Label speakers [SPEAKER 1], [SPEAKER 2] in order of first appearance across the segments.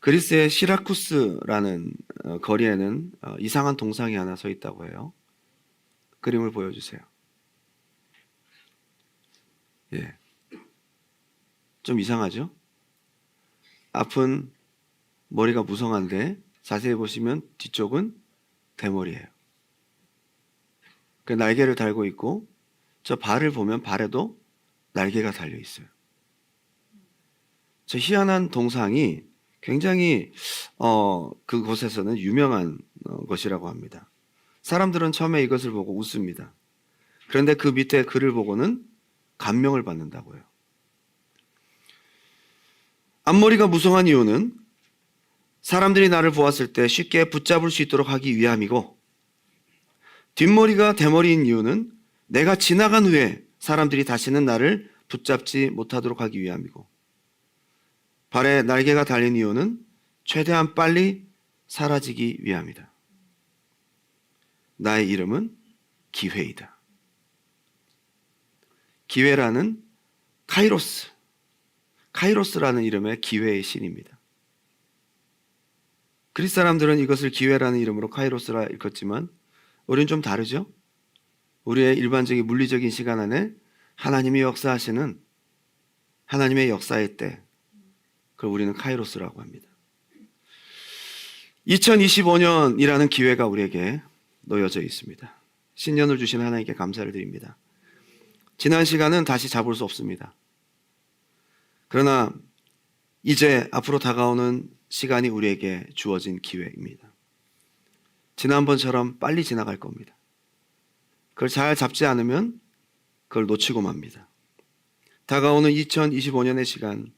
[SPEAKER 1] 그리스의 시라쿠스라는 거리에는 이상한 동상이 하나 서 있다고 해요. 그림을 보여주세요. 예, 좀 이상하죠? 앞은 머리가 무성한데 자세히 보시면 뒤쪽은 대머리예요. 그 날개를 달고 있고 저 발을 보면 발에도 날개가 달려 있어요. 저 희한한 동상이 굉장히 그곳에서는 유명한 것이라고 합니다. 사람들은 처음에 이것을 보고 웃습니다. 그런데 그 밑에 글을 보고는 감명을 받는다고 해요. 앞머리가 무성한 이유는 사람들이 나를 보았을 때 쉽게 붙잡을 수 있도록 하기 위함이고, 뒷머리가 대머리인 이유는 내가 지나간 후에 사람들이 다시는 나를 붙잡지 못하도록 하기 위함이고, 발에 날개가 달린 이유는 최대한 빨리 사라지기 위함이다. 나의 이름은 기회이다. 기회라는 카이로스라는 이름의 기회의 신입니다. 그리스 사람들은 이것을 기회라는 이름으로 카이로스라 일컫지만 우리는 좀 다르죠? 우리의 일반적인 물리적인 시간 안에 하나님이 역사하시는 하나님의 역사의 때, 그걸 우리는 카이로스라고 합니다. 2025년이라는 기회가 우리에게 놓여져 있습니다. 신년을 주신 하나님께 감사를 드립니다. 지난 시간은 다시 잡을 수 없습니다. 그러나 이제 앞으로 다가오는 시간이 우리에게 주어진 기회입니다. 지난번처럼 빨리 지나갈 겁니다. 그걸 잘 잡지 않으면 그걸 놓치고 맙니다. 다가오는 2025년의 시간,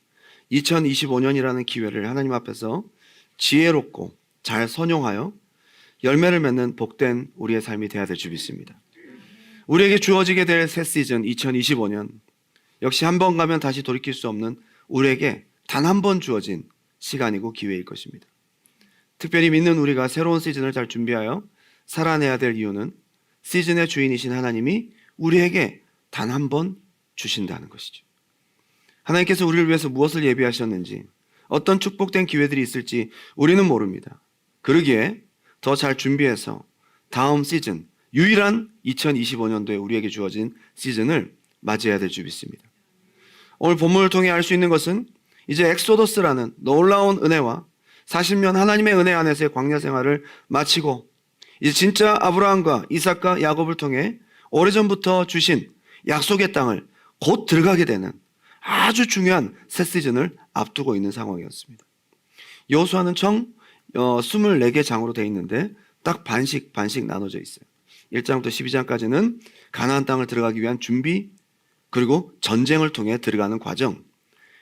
[SPEAKER 1] 2025년이라는 기회를 하나님 앞에서 지혜롭고 잘 선용하여 열매를 맺는 복된 우리의 삶이 되어야 될 줄 믿습니다. 우리에게 주어지게 될 새 시즌 2025년, 역시 한 번 가면 다시 돌이킬 수 없는 우리에게 단 한 번 주어진 시간이고 기회일 것입니다. 특별히 믿는 우리가 새로운 시즌을 잘 준비하여 살아내야 될 이유는 시즌의 주인이신 하나님이 우리에게 단 한 번 주신다는 것이죠. 하나님께서 우리를 위해서 무엇을 예비하셨는지, 어떤 축복된 기회들이 있을지 우리는 모릅니다. 그러기에 더 잘 준비해서 다음 시즌, 유일한 2025년도에 우리에게 주어진 시즌을 맞이해야 될 줄 믿습니다. 오늘 본문을 통해 알 수 있는 것은 이제 엑소더스라는 놀라운 은혜와 40년 하나님의 은혜 안에서의 광야 생활을 마치고 이제 진짜 아브라함과 이삭과 야곱을 통해 오래전부터 주신 약속의 땅을 곧 들어가게 되는 아주 중요한 새 시즌을 앞두고 있는 상황이었습니다. 여호수아는 총 24개 장으로 되어 있는데 딱 반씩 나눠져 있어요. 1장부터 12장까지는 가나안 땅을 들어가기 위한 준비, 그리고 전쟁을 통해 들어가는 과정,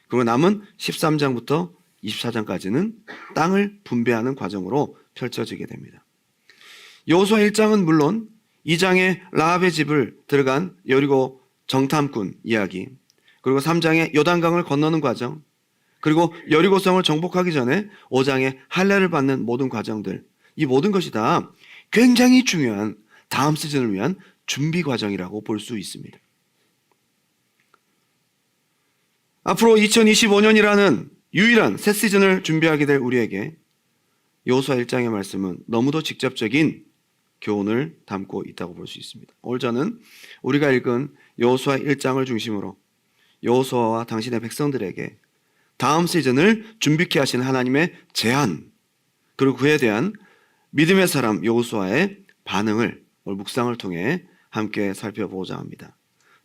[SPEAKER 1] 그리고 남은 13장부터 24장까지는 땅을 분배하는 과정으로 펼쳐지게 됩니다. 여호수아 1장은 물론 2장의 라합의 집을 들어간 여리고 정탐꾼 이야기, 그리고 3장의 요단강을 건너는 과정, 그리고 여리고성을 정복하기 전에 5장의 할례를 받는 모든 과정들, 이 모든 것이 다 굉장히 중요한 다음 시즌을 위한 준비 과정이라고 볼 수 있습니다. 앞으로 2025년이라는 유일한 새 시즌을 준비하게 될 우리에게 여호수아 1장의 말씀은 너무도 직접적인 교훈을 담고 있다고 볼 수 있습니다. 오늘 저는 우리가 읽은 여호수아 1장을 중심으로 여호수아와 당신의 백성들에게 다음 시즌을 준비케 하신 하나님의 제안, 그리고 그에 대한 믿음의 사람 여호수아의 반응을 오늘 묵상을 통해 함께 살펴보고자 합니다.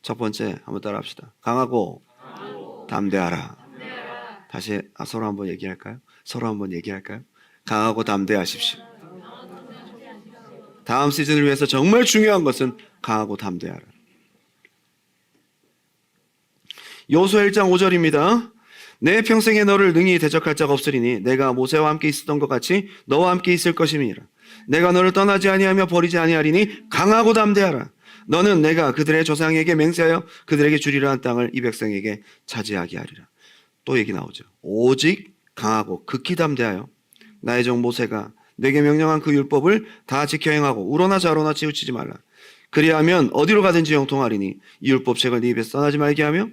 [SPEAKER 1] 첫 번째 한번 따라합시다. 강하고 담대하라. 다시 서로 한번 얘기할까요? 강하고 담대하십시오. 다음 시즌을 위해서 정말 중요한 것은 강하고 담대하라. 여호수아 1장 5절입니다. 내 평생에 너를 능히 대적할 자가 없으리니 내가 모세와 함께 있었던 것 같이 너와 함께 있을 것임이니라. 내가 너를 떠나지 아니하며 버리지 아니하리니 강하고 담대하라. 너는 내가 그들의 조상에게 맹세하여 그들에게 주리라 한 땅을 이 백성에게 차지하게 하리라. 또 얘기 나오죠. 오직 강하고 극히 담대하여 나의 종 모세가 내게 명령한 그 율법을 다 지켜 행하고 우로나 좌로나 치우치지 말라. 그리하면 어디로 가든지 형통하리니 이 율법책을 네 입에서 떠나지 말게 하며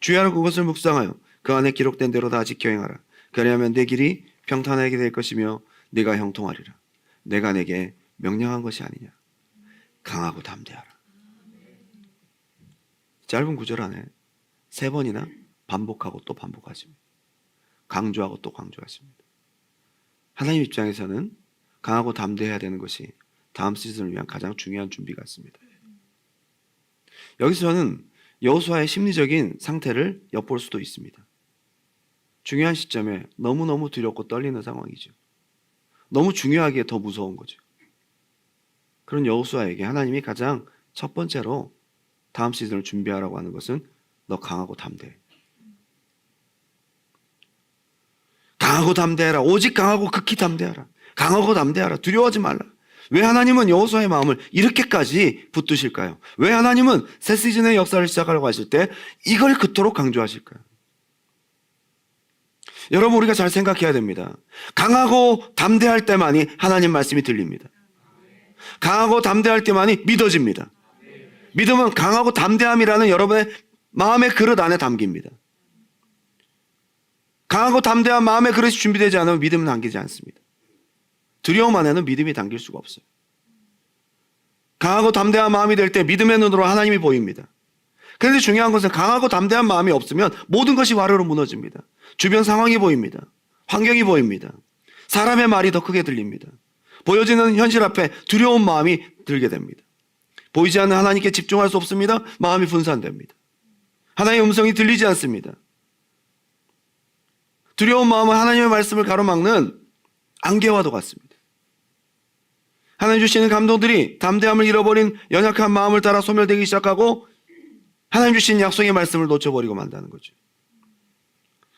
[SPEAKER 1] 주야로 그것을 묵상하여 그 안에 기록된 대로 다 지켜 행하라. 그리하면 내 길이 평탄하게 될 것이며 네가 형통하리라. 내가 내게 명령한 것이 아니냐. 강하고 담대하라. 짧은 구절 안에 3번이나 반복하고 또 반복하십니다. 강조하고 또 강조하십니다. 하나님 입장에서는 강하고 담대해야 되는 것이 다음 시즌을 위한 가장 중요한 준비 같습니다. 여기서 저는 여호수아의 심리적인 상태를 엿볼 수도 있습니다. 중요한 시점에 너무너무 두렵고 떨리는 상황이죠. 너무 중요하기에 더 무서운 거죠. 그런 여호수아에게 하나님이 가장 첫 번째로 다음 시즌을 준비하라고 하는 것은 너 강하고 담대해. 강하고 담대해라. 오직 강하고 극히 담대하라. 강하고 담대하라. 두려워하지 말라. 왜 하나님은 여호수아의 마음을 이렇게까지 붙드실까요? 왜 하나님은 새 시즌의 역사를 시작하려고 하실 때 이걸 그토록 강조하실까요? 여러분, 우리가 잘 생각해야 됩니다. 강하고 담대할 때만이 하나님 말씀이 들립니다. 강하고 담대할 때만이 믿어집니다. 믿음은 강하고 담대함이라는 여러분의 마음의 그릇 안에 담깁니다. 강하고 담대한 마음의 그릇이 준비되지 않으면 믿음은 담기지 않습니다. 두려움 안에는 믿음이 담길 수가 없어요. 강하고 담대한 마음이 될 때 믿음의 눈으로 하나님이 보입니다. 그런데 중요한 것은 강하고 담대한 마음이 없으면 모든 것이 와르르 무너집니다. 주변 상황이 보입니다. 환경이 보입니다. 사람의 말이 더 크게 들립니다. 보여지는 현실 앞에 두려운 마음이 들게 됩니다. 보이지 않는 하나님께 집중할 수 없습니다. 마음이 분산됩니다. 하나님의 음성이 들리지 않습니다. 두려운 마음은 하나님의 말씀을 가로막는 안개와도 같습니다. 하나님 주시는 감동들이 담대함을 잃어버린 연약한 마음을 따라 소멸되기 시작하고 하나님 주신 약속의 말씀을 놓쳐버리고 만다는 거죠.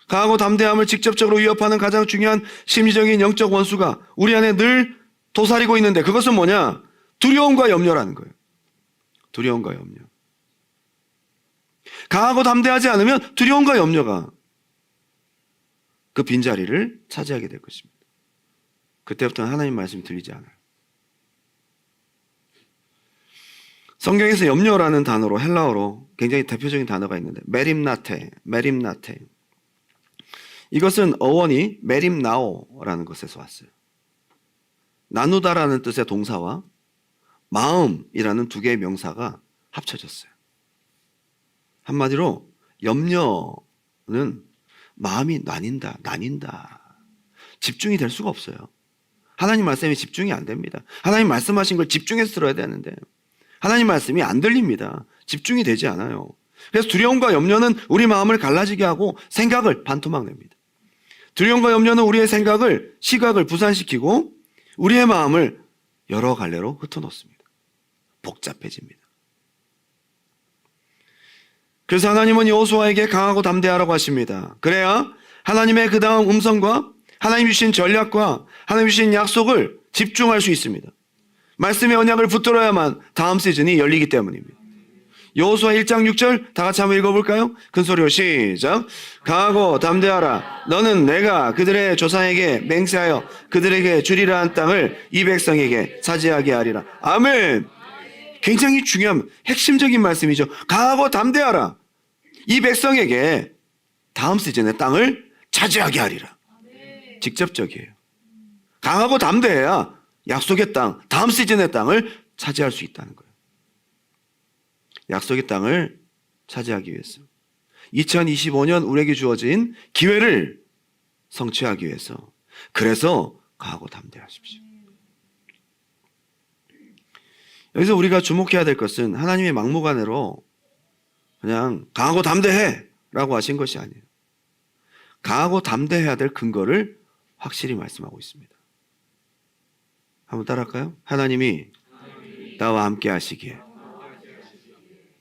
[SPEAKER 1] 강하고 담대함을 직접적으로 위협하는 가장 중요한 심리적인 영적 원수가 우리 안에 늘 도사리고 있는데 그것은 뭐냐? 두려움과 염려라는 거예요. 두려움과 염려. 강하고 담대하지 않으면 두려움과 염려가 그 빈자리를 차지하게 될 것입니다. 그때부터는 하나님 말씀이 들리지 않아요. 성경에서 염려라는 단어로 헬라어로 굉장히 대표적인 단어가 있는데 메림나테. 이것은 어원이 메림나오라는 것에서 왔어요. 나누다라는 뜻의 동사와 마음이라는 두 개의 명사가 합쳐졌어요. 한마디로 염려는 마음이 나뉜다. 집중이 될 수가 없어요. 하나님 말씀이 집중이 안 됩니다. 하나님 말씀하신 걸 집중해서 들어야 되는데 하나님 말씀이 안 들립니다. 집중이 되지 않아요. 그래서 두려움과 염려는 우리 마음을 갈라지게 하고 생각을 반토막 냅니다. 두려움과 염려는 우리의 생각을, 시각을 부산시키고 우리의 마음을 여러 갈래로 흩어놓습니다. 복잡해집니다. 그래서 하나님은 여호수아에게 강하고 담대하라고 하십니다. 그래야 하나님의 그 다음 음성과 하나님 주신 전략과 하나님 주신 약속을 집중할 수 있습니다. 말씀의 언약을 붙들어야만 다음 시즌이 열리기 때문입니다. 여호수아 1장 6절 다 같이 한번 읽어볼까요? 큰 소리로 시작. 강하고 담대하라. 너는 내가 그들의 조상에게 맹세하여 그들에게 주리라 한 땅을 이 백성에게 차지하게 하리라. 아멘. 굉장히 중요한 핵심적인 말씀이죠. 강하고 담대하라. 이 백성에게 다음 시즌의 땅을 차지하게 하리라. 직접적이에요. 강하고 담대해야 약속의 땅, 다음 시즌의 땅을 차지할 수 있다는 거예요. 약속의 땅을 차지하기 위해서 2025년 우리에게 주어진 기회를 성취하기 위해서 그래서 강하고 담대하십시오. 여기서 우리가 주목해야 될 것은 하나님의 막무가내로 그냥 강하고 담대해 라고 하신 것이 아니에요. 강하고 담대해야 될 근거를 확실히 말씀하고 있습니다. 한번 따라할까요? 하나님이 나와 함께 하시기에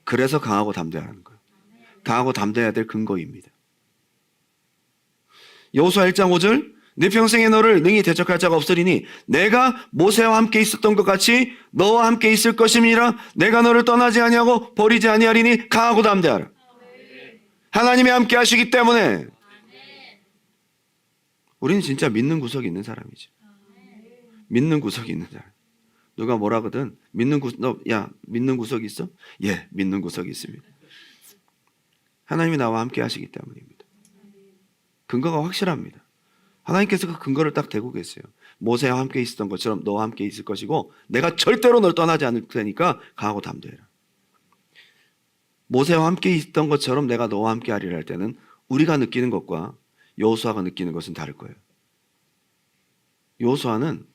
[SPEAKER 1] 그래서 강하고 담대하는 거예요. 강하고 담대해야 될 근거입니다. 여호수아 1장 5절 내 평생에 너를 능히 대적할 자가 없으리니 내가 모세와 함께 있었던 것 같이 너와 함께 있을 것임이라. 내가 너를 떠나지 아니하고 버리지 아니하리니 강하고 담대하라. 하나님이 함께 하시기 때문에 우리는 진짜 믿는 구석이 있는 사람이죠. 믿는 구석이 있는 사람. 누가 뭐라거든 믿는 구석이 있어? 예, 믿는 구석이 있습니다. 하나님이 나와 함께 하시기 때문입니다. 근거가 확실합니다. 하나님께서 그 근거를 딱 대고 계세요. 모세와 함께 있었던 것처럼 너와 함께 있을 것이고 내가 절대로 널 떠나지 않을 테니까 강하고 담대해라. 모세와 함께 있던 것처럼 내가 너와 함께 하리라 할 때는 우리가 느끼는 것과 여호수아가 느끼는 것은 다를 거예요. 여호수아는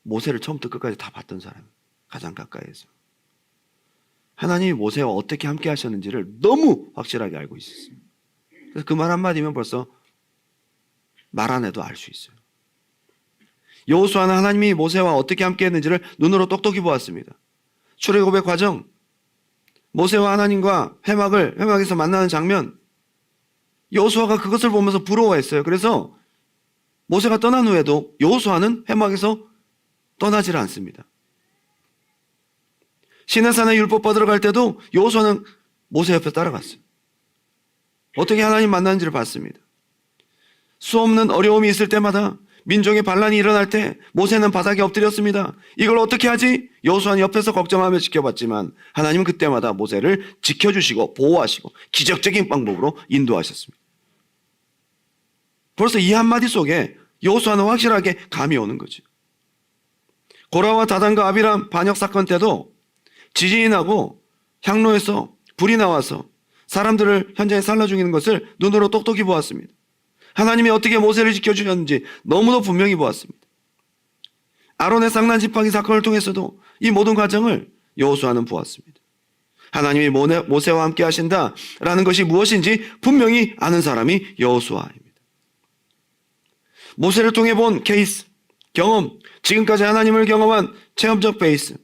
[SPEAKER 1] 모세를 처음부터 끝까지 다 봤던 사람, 가장 가까이에서. 하나님이 모세와 어떻게 함께 하셨는지를 너무 확실하게 알고 있었어요. 그래서 그 말 한마디면 벌써 말 안 해도 알 수 있어요. 여호수아는 하나님이 모세와 어떻게 함께 했는지를 눈으로 똑똑히 보았습니다. 출애굽의 과정, 모세와 하나님과 회막에서 만나는 장면, 여호수아가 그것을 보면서 부러워했어요. 그래서 모세가 떠난 후에도 여호수아는 회막에서 떠나질 않습니다. 시내산에 율법 받으러 갈 때도 여호수아는 모세 옆에 따라갔어요. 어떻게 하나님 만나는지를 봤습니다. 수없는 어려움이 있을 때마다, 민족의 반란이 일어날 때 모세는 바닥에 엎드렸습니다. 이걸 어떻게 하지? 여호수아는 옆에서 걱정하며 지켜봤지만 하나님은 그때마다 모세를 지켜주시고 보호하시고 기적적인 방법으로 인도하셨습니다. 벌써 이 한마디 속에 여호수아는 확실하게 감이 오는 거죠. 고라와 다단과 아비람 반역 사건 때도 지진이 나고 향로에서 불이 나와서 사람들을 현장에 살라 죽이는 것을 눈으로 똑똑히 보았습니다. 하나님이 어떻게 모세를 지켜주셨는지 너무도 분명히 보았습니다. 아론의 쌍난 지팡이 사건을 통해서도 이 모든 과정을 여호수아는 보았습니다. 하나님이 모세와 함께 하신다라는 것이 무엇인지 분명히 아는 사람이 여호수아입니다. 모세를 통해 본 케이스, 경험, 지금까지 하나님을 경험한 체험적 베이스.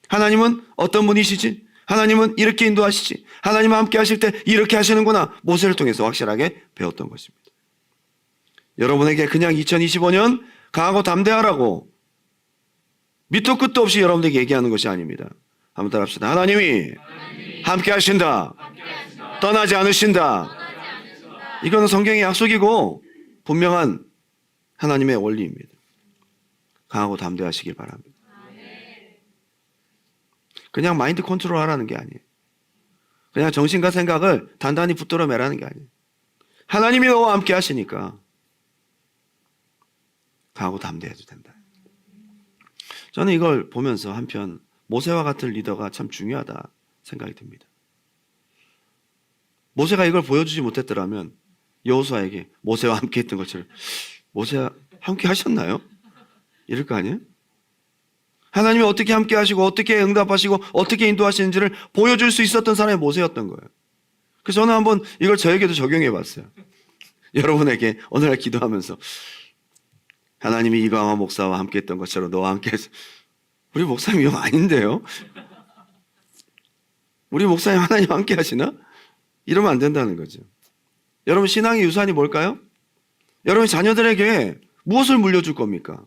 [SPEAKER 1] 하나님은 어떤 분이시지? 하나님은 이렇게 인도하시지? 하나님과 함께 하실 때 이렇게 하시는구나. 모세를 통해서 확실하게 배웠던 것입니다. 여러분에게 그냥 2025년 강하고 담대하라고 밑도 끝도 없이 여러분에게 얘기하는 것이 아닙니다. 한번 따라합시다. 하나님이 함께 하신다. 떠나지 않으신다. 이거는 성경의 약속이고 분명한 하나님의 원리입니다. 강하고 담대하시길 바랍니다. 그냥 마인드 컨트롤 하라는 게 아니에요. 그냥 정신과 생각을 단단히 붙들어 매라는 게 아니에요. 하나님이 너와 함께 하시니까 강하고 담대해도 된다. 저는 이걸 보면서 한편 모세와 같은 리더가 참 중요하다 생각이 듭니다. 모세가 이걸 보여주지 못했더라면 여호수아에게 모세와 함께 했던 것처럼 모세와 함께 하셨나요? 이럴 거 아니에요? 하나님이 어떻게 함께 하시고 어떻게 응답하시고 어떻게 인도하시는지를 보여줄 수 있었던 사람이 모세였던 거예요. 그래서 저는 한번 이걸 저에게도 적용해 봤어요. 여러분에게 오늘날 기도하면서 하나님이 이방화 목사와 함께 했던 것처럼 너와 함께 해서 우리 목사님 영 아닌데요? 우리 목사님 하나님 함께 하시나? 이러면 안 된다는 거죠. 여러분 신앙의 유산이 뭘까요? 여러분 자녀들에게 무엇을 물려줄 겁니까?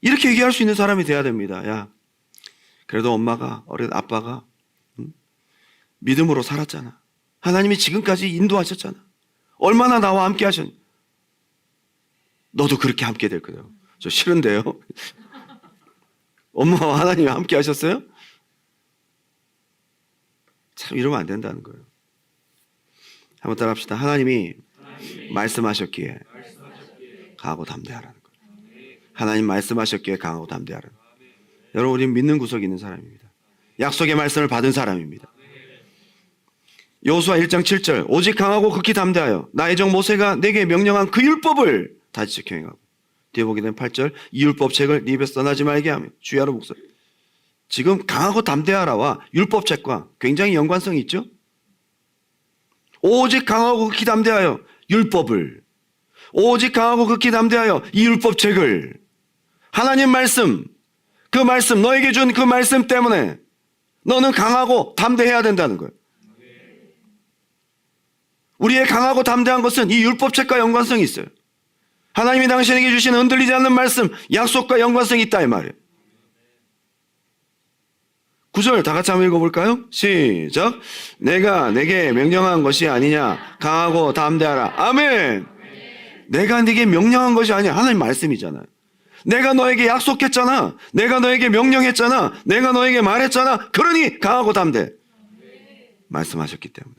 [SPEAKER 1] 이렇게 얘기할 수 있는 사람이 돼야 됩니다. 야, 그래도 엄마가, 아빠가 믿음으로 살았잖아. 하나님이 지금까지 인도하셨잖아. 얼마나 나와 함께 하셨니? 너도 그렇게 함께 될 거예요. 저 싫은데요. 엄마와 하나님이 함께 하셨어요? 참 이러면 안 된다는 거예요. 한번 따라합시다. 하나님이 말씀하셨기에 강하고 담대하라는 거예요. 하나님 말씀하셨기에 강하고 담대하라는 거예요. 여러분 우리는 믿는 구석이 있는 사람입니다. 약속의 말씀을 받은 사람입니다. 여호수아 1장 7절 오직 강하고 극히 담대하여 나의 종 모세가 내게 명령한 그 율법을 다시 지켜 행하고 뒤에 보게 되면 8절 이 율법책을 네 입에서 떠나지 말게 하며 주야로 목소리. 지금 강하고 담대하라와 율법책과 굉장히 연관성이 있죠. 오직 강하고 극히 담대하여 율법을 오직 강하고 극히 담대하여 이 율법책을 하나님 말씀 그 말씀 너에게 준 그 말씀 때문에 너는 강하고 담대해야 된다는 거예요. 우리의 강하고 담대한 것은 이 율법책과 연관성이 있어요. 하나님이 당신에게 주신 흔들리지 않는 말씀 약속과 연관성이 있다 이 말이에요. 9절 다 같이 한번 읽어볼까요? 시작. 내가 내게 명령한 것이 아니냐 강하고 담대하라. 아멘. 내가 네게 명령한 것이 아니야. 하나님 말씀이잖아요. 내가 너에게 약속했잖아. 내가 너에게 명령했잖아. 내가 너에게 말했잖아. 그러니 강하고 담대. 말씀하셨기 때문에.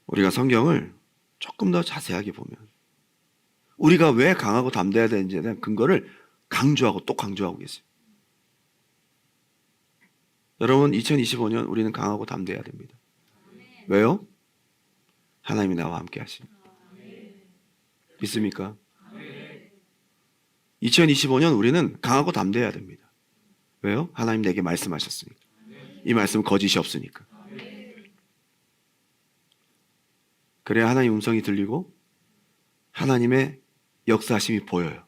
[SPEAKER 1] 우리가 성경을 조금 더 자세하게 보면 우리가 왜 강하고 담대해야 되는지에 대한 근거를 강조하고 또 강조하고 계세요. 여러분, 2025년 우리는 강하고 담대해야 됩니다. 왜요? 하나님이 나와 함께 하십니다. 믿습니까? 2025년 우리는 강하고 담대해야 됩니다. 왜요? 하나님 내게 말씀하셨으니까. 이 말씀은 거짓이 없으니까. 그래야 하나님 음성이 들리고 하나님의 역사하심이 보여요.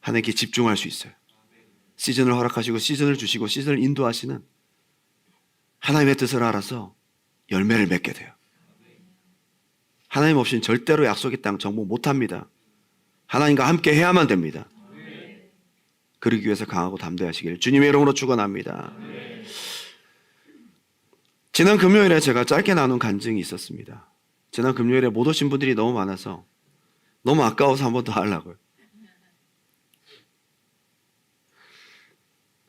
[SPEAKER 1] 하나님께 집중할 수 있어요. 시즌을 허락하시고 시즌을 주시고 시즌을 인도하시는 하나님의 뜻을 알아서 열매를 맺게 돼요. 하나님 없이는 절대로 약속의 땅 정복 못합니다. 하나님과 함께 해야만 됩니다. 그러기 위해서 강하고 담대하시길 주님의 이름으로 축원합니다. 지난 금요일에 제가 짧게 나눈 간증이 있었습니다. 지난 금요일에 못 오신 분들이 너무 많아서 너무 아까워서 한 번 더 하려고요.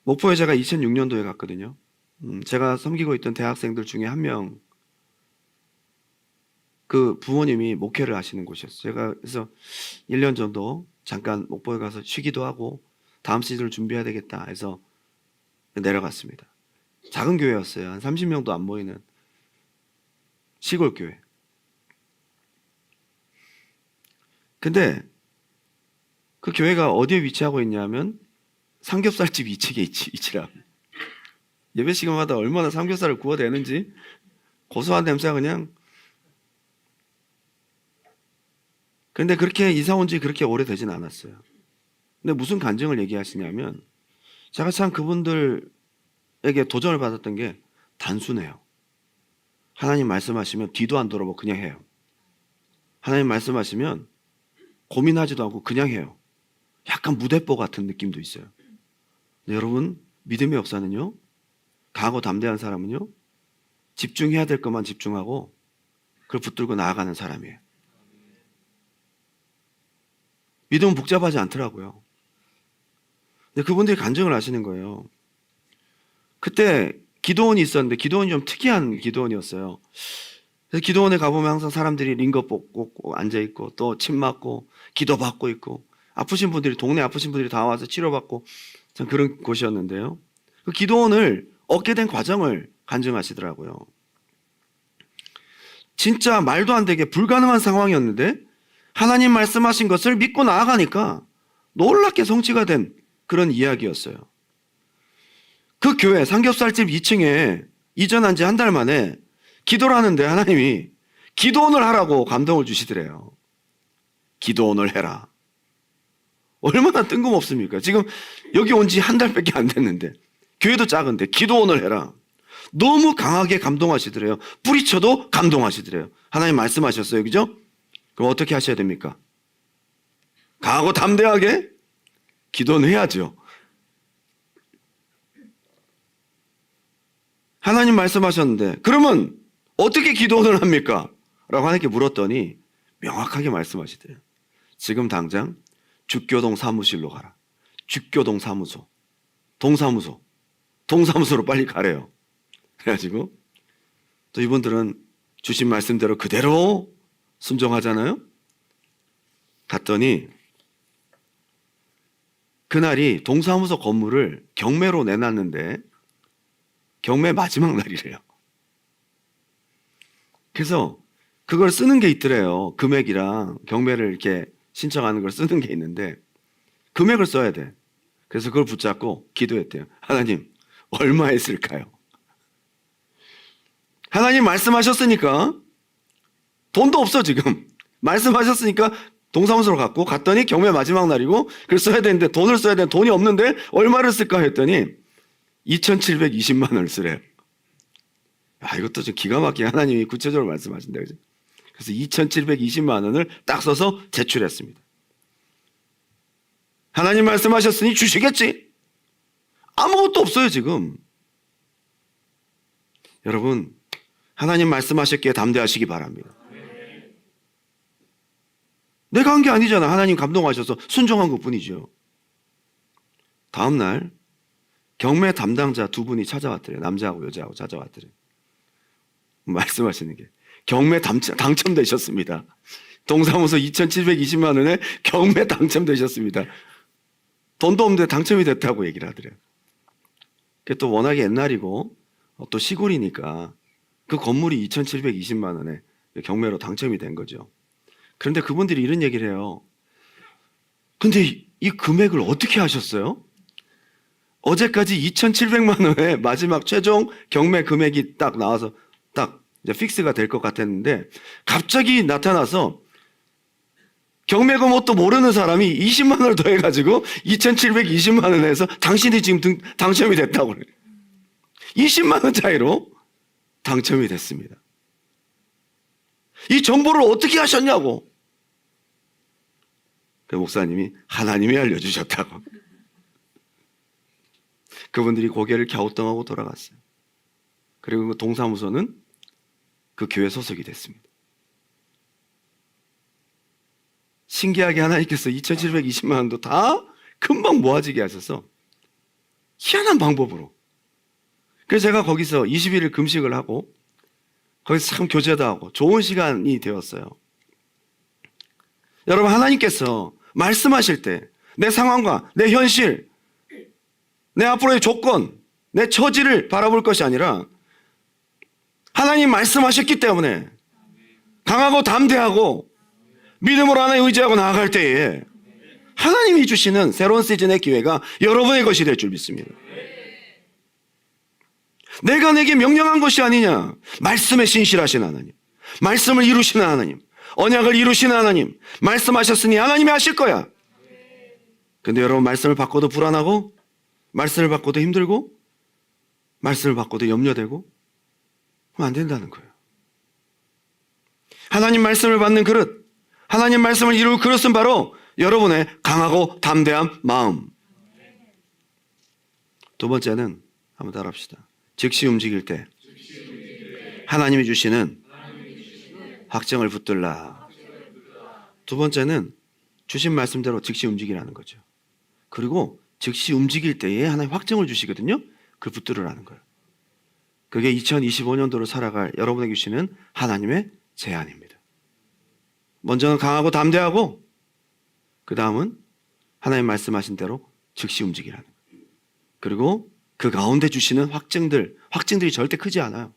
[SPEAKER 1] 목포에 제가 2006년도에 갔거든요. 제가 섬기고 있던 대학생들 중에 한 명, 그 부모님이 목회를 하시는 곳이었어요. 제가 그래서 1년 정도 잠깐 목포에 가서 쉬기도 하고 다음 시즌을 준비해야 되겠다 해서 내려갔습니다. 작은 교회였어요. 한 30명도 안 모이는 시골 교회. 근데 그 교회가 어디에 위치하고 있냐면 삼겹살집 2층에 위치라. 예배 시간마다 얼마나 삼겹살을 구워대는지 고소한 냄새가 그냥. 근데 그렇게 이사 온 지 그렇게 오래되진 않았어요. 근데 무슨 간증을 얘기하시냐면 제가 참 그분들에게 도전을 받았던 게 단순해요. 하나님 말씀하시면 뒤도 안 돌아보고 그냥 해요. 하나님 말씀하시면 고민하지도 않고 그냥 해요. 약간 무대뽀 같은 느낌도 있어요. 근데 여러분, 믿음의 역사는요, 강하고 담대한 사람은요, 집중해야 될 것만 집중하고 그걸 붙들고 나아가는 사람이에요. 믿음은 복잡하지 않더라고요. 근데 그분들이 간증을 하시는 거예요. 그때 기도원이 있었는데 기도원이 좀 특이한 기도원이었어요. 그래서 기도원에 가보면 항상 사람들이 링거 뽑고 앉아있고 또 침 맞고 기도받고 있고 아프신 분들이, 동네 아프신 분들이 다 와서 치료받고 참 그런 곳이었는데요. 그 기도원을 얻게 된 과정을 간증하시더라고요. 진짜 말도 안 되게 불가능한 상황이었는데 하나님 말씀하신 것을 믿고 나아가니까 놀랍게 성취가 된 그런 이야기였어요. 그 교회 삼겹살집 2층에 이전한 지 한 달 만에 기도를 하는데 하나님이 기도원을 하라고 감동을 주시더래요. 기도원을 해라. 얼마나 뜬금없습니까? 지금 여기 온 지 한 달밖에 안 됐는데 교회도 작은데 기도원을 해라. 너무 강하게 감동하시더래요. 뿌리쳐도 감동하시더래요. 하나님 말씀하셨어요. 그죠? 그럼 어떻게 하셔야 됩니까? 강하고 담대하게 기도는 해야죠. 하나님 말씀하셨는데 그러면 어떻게 기도를 합니까? 라고 하나님께 물었더니 명확하게 말씀하시대요. 지금 당장 주교동 사무실로 가라. 주교동 사무소, 동사무소로 빨리 가래요. 그래가지고 또 이분들은 주신 말씀대로 그대로 순종하잖아요. 갔더니 그날이 동사무소 건물을 경매로 내놨는데 경매 마지막 날이래요. 그래서 그걸 쓰는 게 있더래요. 금액이랑 경매를 이렇게 신청하는 걸 쓰는 게 있는데 금액을 써야 돼. 그래서 그걸 붙잡고 기도했대요. 하나님, 얼마에 쓸까요? 하나님 말씀하셨으니까 돈도 없어 지금. 말씀하셨으니까 동사무소로 갔더니 경매 마지막 날이고 그걸 써야 되는데 돈을 써야 되는데 돈이 없는데 얼마를 쓸까 했더니 2,720만 원을 쓰래요. 이것도 좀 기가 막히게 하나님이 구체적으로 말씀하신다. 그죠? 그래서 2,720만 원을 딱 써서 제출했습니다. 하나님 말씀하셨으니 주시겠지? 아무것도 없어요 지금. 여러분, 하나님 말씀하셨기에 담대하시기 바랍니다. 내가 한 게 아니잖아. 하나님 감동하셔서 순종한 것뿐이죠. 다음 날 경매 담당자 두 분이 찾아왔더래요. 남자하고 여자하고 찾아왔더래요. 말씀하시는 게 경매 당첨되셨습니다. 동사무소 2,720만 원에 경매 당첨되셨습니다. 돈도 없는데 당첨이 됐다고 얘기를 하더래요. 그게 또 워낙에 옛날이고 또 시골이니까 그 건물이 2,720만 원에 경매로 당첨이 된 거죠. 그런데 그분들이 이런 얘기를 해요. 근데 이 금액을 어떻게 하셨어요? 어제까지 2,700만 원에 마지막 최종 경매 금액이 딱 나와서 딱 이제 픽스가 될 것 같았는데 갑자기 나타나서 경매금 뭣도 모르는 사람이 20만 원을 더해가지고 2,720만 원에서 당신이 지금 당첨이 됐다고 그래요. 20만 원 차이로 당첨이 됐습니다. 이 정보를 어떻게 하셨냐고. 그 목사님이 하나님이 알려주셨다고. 그분들이 고개를 갸우뚱하고 돌아갔어요. 그리고 그 동사무소는 그 교회 소속이 됐습니다. 신기하게 하나님께서 2,720만 원도 다 금방 모아지게 하셔서 희한한 방법으로. 그래서 제가 거기서 21일 금식을 하고 거기서 참 교제도 하고 좋은 시간이 되었어요. 여러분, 하나님께서 말씀하실 때 내 상황과 내 현실, 내 앞으로의 조건, 내 처지를 바라볼 것이 아니라 하나님 말씀하셨기 때문에 강하고 담대하고 믿음으로 하나님 의지하고 나아갈 때에 하나님이 주시는 새로운 시즌의 기회가 여러분의 것이 될 줄 믿습니다. 내가 내게 명령한 것이 아니냐. 말씀에 신실하신 하나님, 말씀을 이루시는 하나님, 언약을 이루시는 하나님, 말씀하셨으니 하나님이 하실 거야. 근데 여러분, 말씀을 받고도 불안하고 말씀을 받고도 힘들고 말씀을 받고도 염려되고 그럼 안 된다는 거예요. 하나님 말씀을 받는 그릇, 하나님 말씀을 이룰 그릇은 바로 여러분의 강하고 담대한 마음. 두 번째는 한번 따라합시다. 즉시 움직일 때 하나님이 주시는 확정을 붙들라. 두 번째는 주신 말씀대로 즉시 움직이라는 거죠. 그리고 즉시 움직일 때에 하나님 확정을 주시거든요. 그걸 붙들으라는 거예요. 그게 2025년도를 살아갈 여러분에게 주시는 하나님의 제안입니다. 먼저는 강하고 담대하고 그 다음은 하나님 말씀하신 대로 즉시 움직이라는 거예요. 그리고 그 가운데 주시는 확증들이 절대 크지 않아요.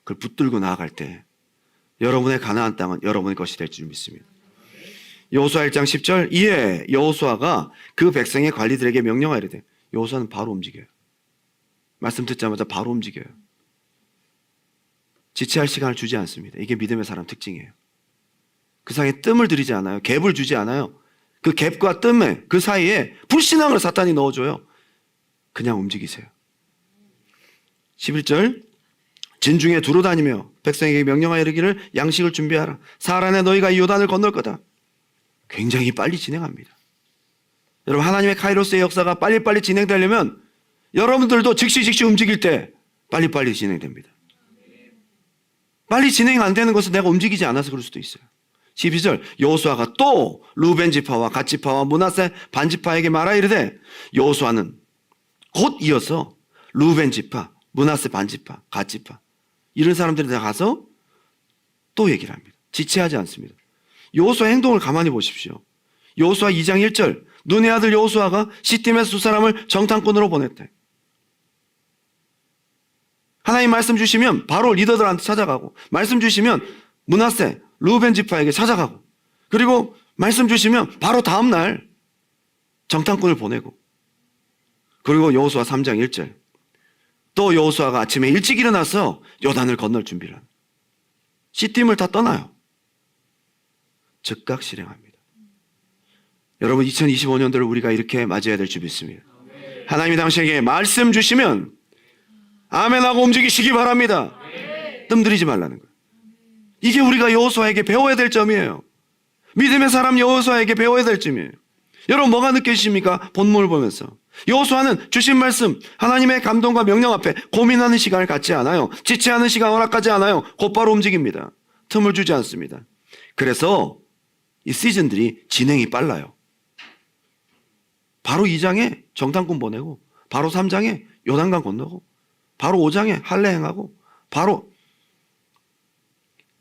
[SPEAKER 1] 그걸 붙들고 나아갈 때 여러분의 가나안 땅은 여러분의 것이 될 줄 믿습니다. 여호수아 1장 10절, 이에 여호수아가 그 백성의 관리들에게 명령하이르되, 여호수아는 바로 움직여요. 말씀 듣자마자 바로 움직여요. 지체할 시간을 주지 않습니다. 이게 믿음의 사람 특징이에요. 그 사이에 뜸을 들이지 않아요. 갭을 주지 않아요. 그 갭과 뜸에 그 사이에 불신앙을 사탄이 넣어줘요. 그냥 움직이세요. 11절, 진중에 두루 다니며 백성에게 명령하여 이르기를 양식을 준비하라. 사흘 안에 너희가 이 요단을 건널 거다. 굉장히 빨리 진행합니다. 여러분, 하나님의 카이로스의 역사가 빨리빨리 진행되려면 여러분들도 즉시 움직일 때 빨리빨리 진행됩니다. 빨리 진행 안 되는 것은 내가 움직이지 않아서 그럴 수도 있어요. 12절, 여호수아가 또 루벤 지파와 갓 지파와 므낫세 반 지파에게 말하 이르되, 여호수아는 곧 이어서 루벤 지파, 므낫세 반 지파, 갓 지파 이런 사람들이 다 가서 또 얘기를 합니다. 지체하지 않습니다. 여호수아 행동을 가만히 보십시오. 여호수아 2장 1절, 눈의 아들 여호수아가 시팀에서 두 사람을 정탐꾼으로 보냈대. 하나님 말씀 주시면 바로 리더들한테 찾아가고, 말씀 주시면 므낫세, 루벤 지파에게 찾아가고, 그리고 말씀 주시면 바로 다음 날 정탐꾼을 보내고, 그리고 여호수아 3장 1절, 또 여호수아가 아침에 일찍 일어나서 요단을 건널 준비를 합니다. 시팀을 다 떠나요. 즉각 실행합니다. 여러분, 2025년도를 우리가 이렇게 맞이해야 될 줄 믿습니다. 하나님이 당신에게 말씀 주시면 아멘하고 움직이시기 바랍니다. 뜸들이지 말라는 거예요. 이게 우리가 여호수아에게 배워야 될 점이에요. 믿음의 사람 여호수아에게 배워야 될 점이에요. 여러분, 뭐가 느껴지십니까? 본문을 보면서 여호수아는 주신 말씀, 하나님의 감동과 명령 앞에 고민하는 시간을 갖지 않아요. 지체하는 시간 허락하지 않아요. 곧바로 움직입니다. 틈을 주지 않습니다. 그래서 이 시즌들이 진행이 빨라요. 바로 2장에 정탐꾼 보내고, 바로 3장에 요단강 건너고, 바로 5장에 할례 행하고, 바로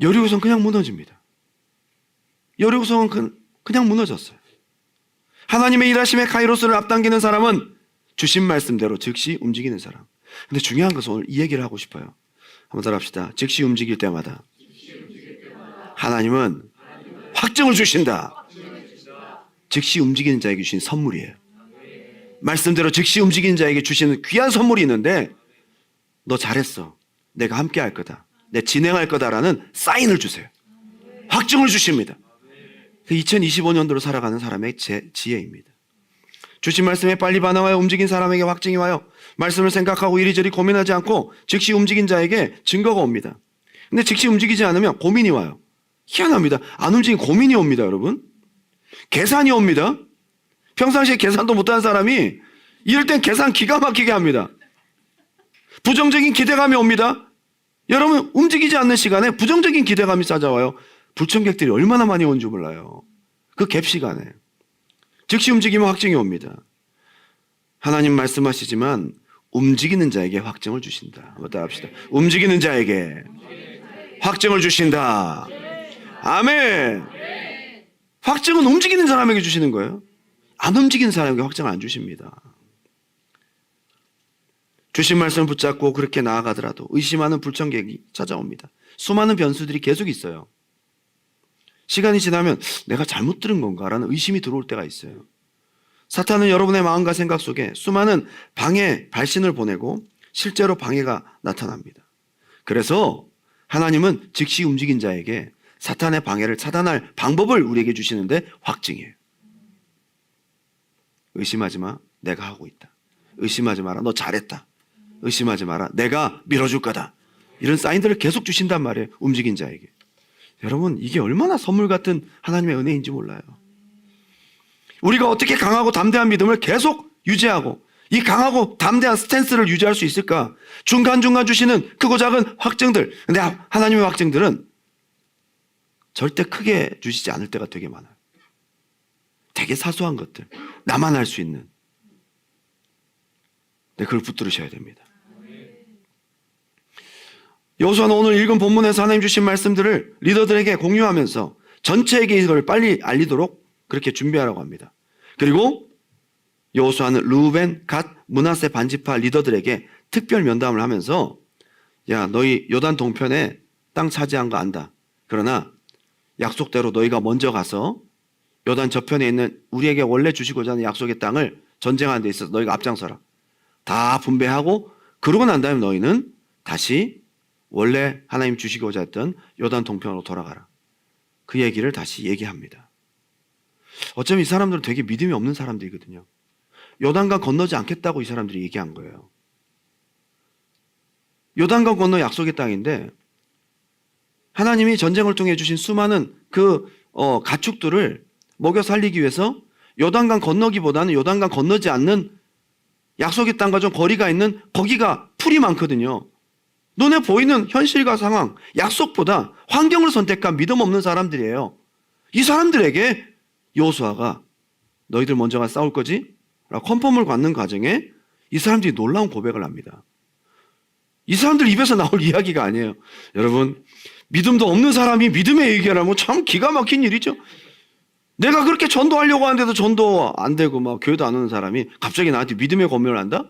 [SPEAKER 1] 여리고성 그냥 무너집니다. 여리고성은 그냥 무너졌어요. 하나님의 일하심에 카이로스를 앞당기는 사람은 주신 말씀대로 즉시 움직이는 사람. 근데 중요한 것은 오늘 이 얘기를 하고 싶어요. 한번 따라 합시다. 즉시 움직일 때마다 하나님은 확증을 주신다. 즉시 움직이는 자에게 주신 선물이에요. 말씀대로 즉시 움직이는 자에게 주시는 귀한 선물이 있는데 너 잘했어. 내가 함께 할 거다. 내 진행할 거다라는 사인을 주세요. 확증을 주십니다. 2025년도로 살아가는 사람의 지혜입니다. 주신 말씀에 빨리 반응하여 움직인 사람에게 확증이 와요. 말씀을 생각하고 이리저리 고민하지 않고 즉시 움직인 자에게 증거가 옵니다. 근데 즉시 움직이지 않으면 고민이 와요. 희한합니다. 안 움직인 고민이 옵니다, 여러분. 계산이 옵니다. 평상시에 계산도 못하는 사람이 이럴 땐 계산 기가 막히게 합니다. 부정적인 기대감이 옵니다. 여러분, 움직이지 않는 시간에 부정적인 기대감이 찾아와요. 불청객들이 얼마나 많이 온 줄 몰라요. 그 갭 시간에. 즉시 움직이면 확증이 옵니다. 하나님 말씀하시지만 움직이는 자에게 확증을 주신다. 한번 따라 합시다. 움직이는 자에게 확증을 주신다. 아멘. 확증은 움직이는 사람에게 주시는 거예요. 안 움직이는 사람에게 확증을 안 주십니다. 주신 말씀을 붙잡고 그렇게 나아가더라도 의심하는 불청객이 찾아옵니다. 수많은 변수들이 계속 있어요. 시간이 지나면 내가 잘못 들은 건가라는 의심이 들어올 때가 있어요. 사탄은 여러분의 마음과 생각 속에 수많은 방해, 발신을 보내고 실제로 방해가 나타납니다. 그래서 하나님은 즉시 움직인 자에게 사탄의 방해를 차단할 방법을 우리에게 주시는데 확증이에요. 의심하지 마. 내가 하고 있다. 의심하지 마라. 너 잘했다. 의심하지 마라. 내가 밀어줄 거다. 이런 사인들을 계속 주신단 말이에요. 움직인 자에게. 여러분, 이게 얼마나 선물 같은 하나님의 은혜인지 몰라요. 우리가 어떻게 강하고 담대한 믿음을 계속 유지하고 이 강하고 담대한 스탠스를 유지할 수 있을까? 중간중간 주시는 크고 작은 확증들. 근데 하나님의 확증들은 절대 크게 주시지 않을 때가 되게 많아요. 되게 사소한 것들. 나만 할 수 있는. 네, 그걸 붙들으셔야 됩니다. 여호수아는 오늘 읽은 본문에서 하나님 주신 말씀들을 리더들에게 공유하면서 전체에게 이걸 빨리 알리도록 그렇게 준비하라고 합니다. 그리고 여호수아는 르우벤, 갓, 므낫세 반지파 리더들에게 특별 면담을 하면서 야, 너희 요단 동편에 땅 차지한 거 안다. 그러나 약속대로 너희가 먼저 가서 요단 저편에 있는 우리에게 원래 주시고자 하는 약속의 땅을 전쟁하는 데 있어서 너희가 앞장서라. 다 분배하고 그러고 난 다음에 너희는 다시 원래 하나님 주시고자 했던 요단 동편으로 돌아가라. 그 얘기를 다시 얘기합니다. 어쩌면 이 사람들은 되게 믿음이 없는 사람들이거든요. 요단강 건너지 않겠다고 이 사람들이 얘기한 거예요. 요단강 건너 약속의 땅인데 하나님이 전쟁을 통해 주신 수많은 그 가축들을 먹여 살리기 위해서 요단강 건너기보다는 요단강 건너지 않는 약속의 땅과 좀 거리가 있는 거기가 풀이 많거든요. 눈에 보이는 현실과 상황, 약속보다 환경을 선택한 믿음 없는 사람들이에요. 이 사람들에게 여호수아가 너희들 먼저 가서 싸울 거지? 라고 컨펌을 받는 과정에 이 사람들이 놀라운 고백을 합니다. 이 사람들 입에서 나올 이야기가 아니에요. 여러분, 믿음도 없는 사람이 믿음의 얘기를 하면 참 기가 막힌 일이죠. 내가 그렇게 전도하려고 하는데도 전도 안 되고 막 교회도 안 오는 사람이 갑자기 나한테 믿음의 권면을 한다?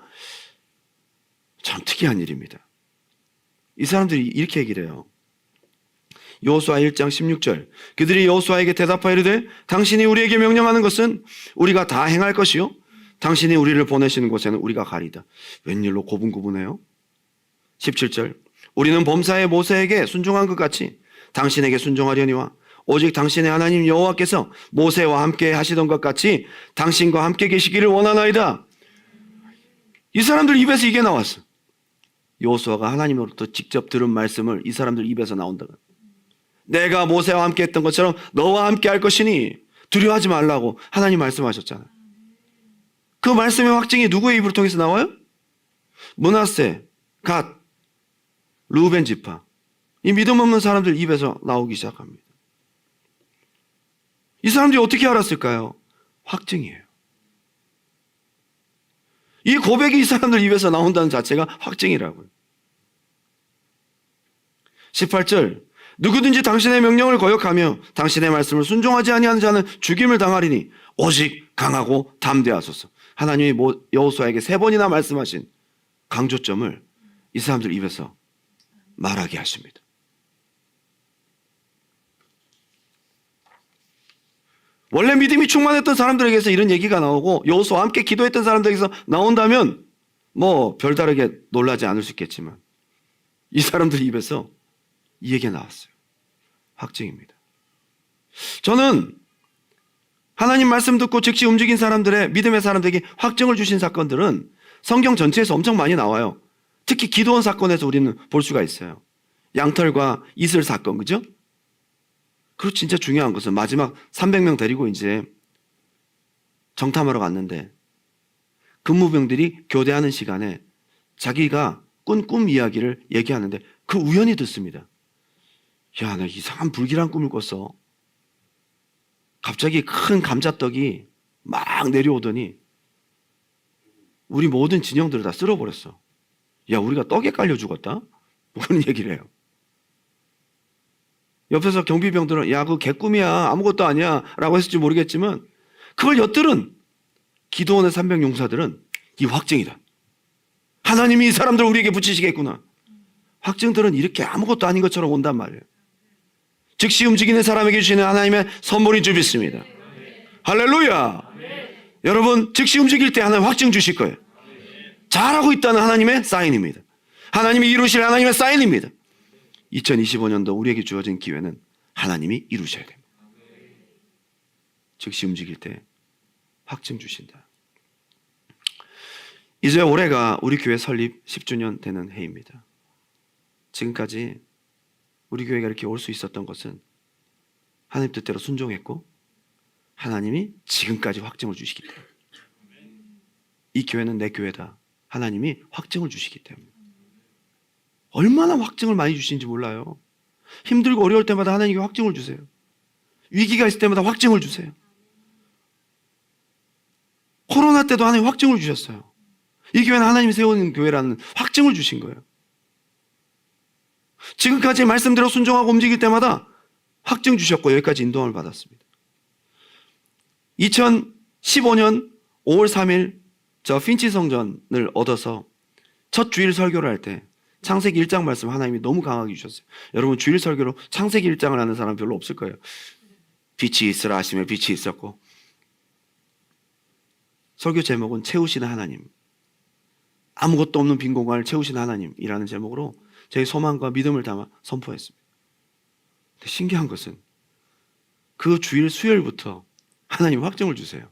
[SPEAKER 1] 참 특이한 일입니다. 이 사람들이 이렇게 얘기를 해요. 여호수아 1장 16절 그들이 여호수아에게 대답하여 이르되 당신이 우리에게 명령하는 것은 우리가 다 행할 것이요 당신이 우리를 보내시는 곳에는 우리가 가리이다. 웬일로 고분고분해요? 17절 우리는 범사에 모세에게 순종한 것 같이 당신에게 순종하려니와 오직 당신의 하나님 여호와께서 모세와 함께 하시던 것 같이 당신과 함께 계시기를 원하나이다. 이 사람들 입에서 이게 나왔어. 여호수아가 하나님으로부터 직접 들은 말씀을 이 사람들 입에서 나온다. 내가 모세와 함께 했던 것처럼 너와 함께 할 것이니 두려워하지 말라고 하나님 말씀하셨잖아요. 그 말씀의 확증이 누구의 입으로 통해서 나와요? 므낫세, 갓, 르우벤 지파. 이 믿음 없는 사람들 입에서 나오기 시작합니다. 이 사람들이 어떻게 알았을까요? 확증이에요. 이 고백이 이 사람들 입에서 나온다는 자체가 확증이라고요. 18절 누구든지 당신의 명령을 거역하며 당신의 말씀을 순종하지 아니하는 자는 죽임을 당하리니 오직 강하고 담대하소서. 하나님이 여호수아에게 3번이나 말씀하신 강조점을 이 사람들 입에서 말하게 하십니다. 원래 믿음이 충만했던 사람들에게서 이런 얘기가 나오고 여호수아와 함께 기도했던 사람들에게서 나온다면 뭐 별다르게 놀라지 않을 수 있겠지만 이 사람들 입에서 이 얘기가 나왔어요. 확증입니다. 저는 하나님 말씀 듣고 즉시 움직인 사람들의 믿음의 사람들에게 확증을 주신 사건들은 성경 전체에서 엄청 많이 나와요. 특히 기드온 사건에서 우리는 볼 수가 있어요. 양털과 이슬 사건, 그죠? 그리고 진짜 중요한 것은 마지막 300명 데리고 이제 정탐하러 갔는데 근무병들이 교대하는 시간에 자기가 꾼 꿈 이야기를 얘기하는데 그 우연히 듣습니다. 야, 나 이상한 불길한 꿈을 꿨어. 갑자기 큰 감자떡이 막 내려오더니 우리 모든 진영들을 다 쓸어버렸어. 야, 우리가 떡에 깔려 죽었다? 뭐 그런 얘기를 해요. 옆에서 경비병들은 야, 그거 개꿈이야, 아무것도 아니야 라고 했을지 모르겠지만 그걸 엿들은 기드온의 300 용사들은 이 확증이다. 하나님이 이 사람들을 우리에게 붙이시겠구나. 확증들은 이렇게 아무것도 아닌 것처럼 온단 말이에요. 즉시 움직이는 사람에게 주시는 하나님의 선물인 줄 믿습니다. 할렐루야. 여러분, 즉시 움직일 때 하나님 확증 주실 거예요. 잘하고 있다는 하나님의 사인입니다. 하나님이 이루실 하나님의 사인입니다. 2025년도 우리에게 주어진 기회는 하나님이 이루셔야 됩니다. 즉시 움직일 때 확증 주신다. 이제 올해가 우리 교회 설립 10주년 되는 해입니다. 지금까지 우리 교회가 이렇게 올 수 있었던 것은 하나님 뜻대로 순종했고 하나님이 지금까지 확증을 주시기 때문에 이 교회는 내 교회다. 하나님이 확증을 주시기 때문에 얼마나 확증을 많이 주시는지 몰라요. 힘들고 어려울 때마다 하나님께 확증을 주세요. 위기가 있을 때마다 확증을 주세요. 코로나 때도 하나님 확증을 주셨어요. 이 교회는 하나님이 세우는 교회라는 확증을 주신 거예요. 지금까지 말씀대로 순종하고 움직일 때마다 확증 주셨고 여기까지 인도함을 받았습니다. 2015년 5월 3일 저 핀치 성전을 얻어서 첫 주일 설교를 할 때 창세기 1장 말씀 하나님이 너무 강하게 주셨어요. 여러분 주일 설교로 창세기 1장을 하는 사람 별로 없을 거예요. 빛이 있으라 하시며 빛이 있었고 설교 제목은 채우시는 하나님, 아무것도 없는 빈 공간을 채우시는 하나님이라는 제목으로 저희 소망과 믿음을 담아 선포했습니다. 근데 신기한 것은 그 주일 수요일부터 하나님 확증을 주세요.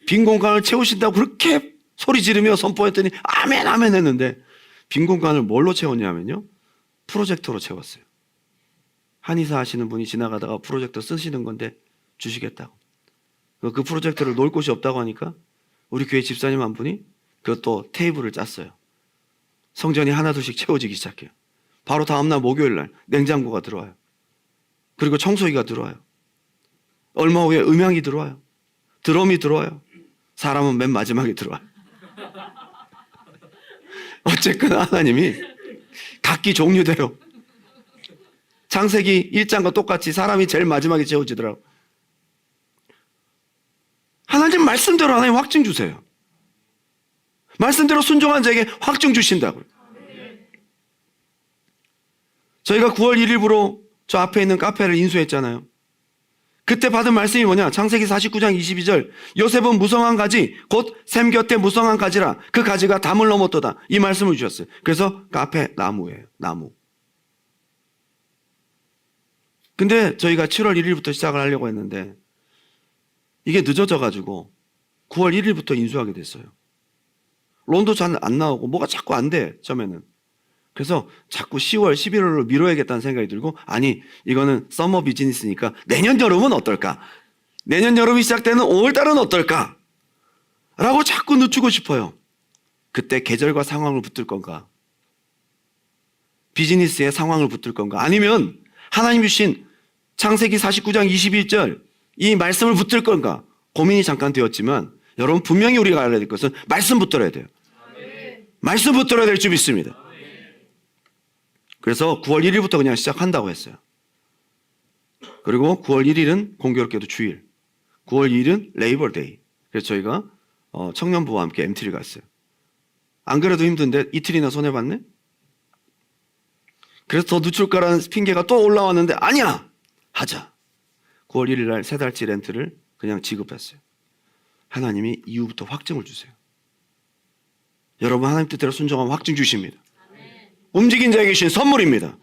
[SPEAKER 1] 빈 공간을 채우신다고 그렇게 소리 지르며 선포했더니 아멘 아멘 했는데 빈 공간을 뭘로 채웠냐면요, 프로젝터로 채웠어요. 한의사 하시는 분이 지나가다가 프로젝터 쓰시는 건데 주시겠다고. 그 프로젝터를 놓을 곳이 없다고 하니까 우리 교회 집사님 한 분이 그것도 테이블을 짰어요. 성전이 하나둘씩 채워지기 시작해요. 바로 다음날 목요일 날 냉장고가 들어와요. 그리고 청소기가 들어와요. 얼마 후에 음향이 들어와요. 드럼이 들어와요. 사람은 맨 마지막에 들어와요. 어쨌거나 하나님이 각기 종류대로 창세기 1장과 똑같이 사람이 제일 마지막에 채워지더라고요. 하나님 말씀대로 하나님 확증 주세요. 말씀대로 순종한 자에게 확증 주신다고요. 저희가 9월 1일부로 저 앞에 있는 카페를 인수했잖아요. 그때 받은 말씀이 뭐냐? 창세기 49장 22절 요셉은 무성한 가지 곧 샘 곁에 무성한 가지라 그 가지가 담을 넘었도다. 이 말씀을 주셨어요. 그래서 카페 나무예요. 나무. 근데 저희가 7월 1일부터 시작을 하려고 했는데 이게 늦어져 가지고 9월 1일부터 인수하게 됐어요. 론도 잘 안 나오고 뭐가 자꾸 안 돼, 처음에는. 그래서 자꾸 10월, 11월로 미뤄야겠다는 생각이 들고, 아니, 이거는 서머 비즈니스니까 내년 여름은 어떨까? 내년 여름이 시작되는 5월 달은 어떨까? 라고 자꾸 늦추고 싶어요. 그때 계절과 상황을 붙들 건가? 비즈니스의 상황을 붙들 건가? 아니면 하나님 주신 창세기 49장 21절 이 말씀을 붙들 건가? 고민이 잠깐 되었지만 여러분 분명히 우리가 알아야 될 것은 말씀 붙들어야 돼요. 말씀 붙들어야 될 줄 믿습니다. 그래서 9월 1일부터 그냥 시작한다고 했어요. 그리고 9월 1일은 공교롭게도 주일, 9월 2일은 레이버데이. 그래서 저희가 청년부와 함께 MT를 갔어요. 안 그래도 힘든데 이틀이나 손해봤네? 그래서 더 늦출까라는 핑계가 또 올라왔는데 아니야! 하자. 9월 1일 날 3달치 렌트를 그냥 지급했어요. 하나님이 이후부터 확증을 주세요. 여러분, 하나님 뜻대로 순종하면 확증 주십니다. 움직인 자에게 주신 선물입니다.